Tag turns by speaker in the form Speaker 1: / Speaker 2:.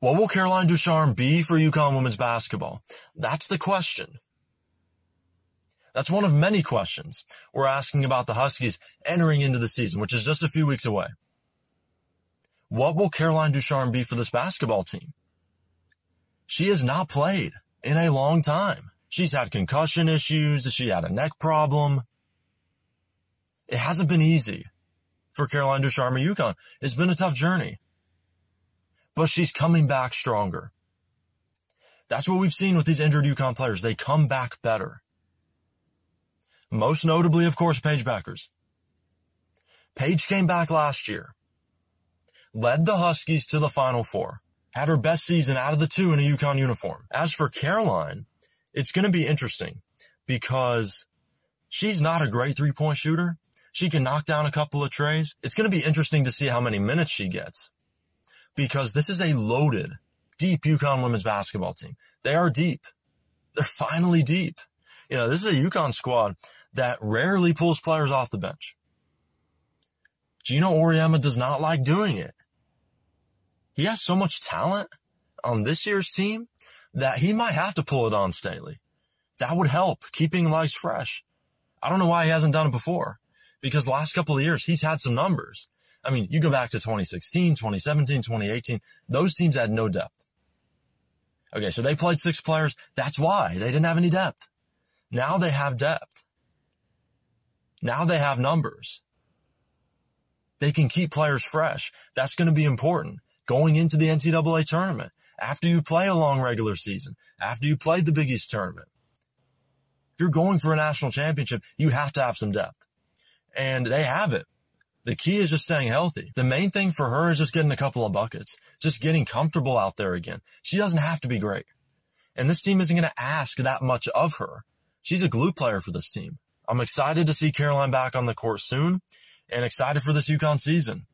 Speaker 1: What will Caroline Ducharme be for UConn women's basketball? That's the question. That's one of many questions we're asking about the Huskies entering into the season, which is just a few weeks away. What will Caroline Ducharme be for this basketball team? She has not played in a long time. She's had concussion issues. She had a neck problem. It hasn't been easy for Caroline Ducharme at UConn. It's been a tough journey. But she's coming back stronger. That's what we've seen with these injured UConn players. They come back better. Most notably, of course, Paige Bueckers. Paige came back last year, led the Huskies to the Final Four, had her best season out of the two in a UConn uniform. As for Caroline, it's going to be interesting because she's not a great three-point shooter. She can knock down a couple of treys. It's going to be interesting to see how many minutes she gets because this is a loaded, deep UConn women's basketball team. They are deep. They're finally deep. You know, this is a UConn squad that rarely pulls players off the bench. Gino Auriemma does not like doing it. He has so much talent on this year's team that he might have to pull it on Staley. That would help keeping legs fresh. I don't know why he hasn't done it before because the last couple of years he's had some numbers. I mean, you go back to 2016, 2017, 2018, those teams had no depth. Okay, so they played 6 players. That's why they didn't have any depth. Now they have depth. Now they have numbers. They can keep players fresh. That's going to be important going into the NCAA tournament. After you play a long regular season, after you play the Big East tournament, if you're going for a national championship, you have to have some depth. And they have it. The key is just staying healthy. The main thing for her is just getting a couple of buckets, just getting comfortable out there again. She doesn't have to be great. And this team isn't going to ask that much of her. She's a glue player for this team. I'm excited to see Caroline back on the court soon and excited for this UConn season.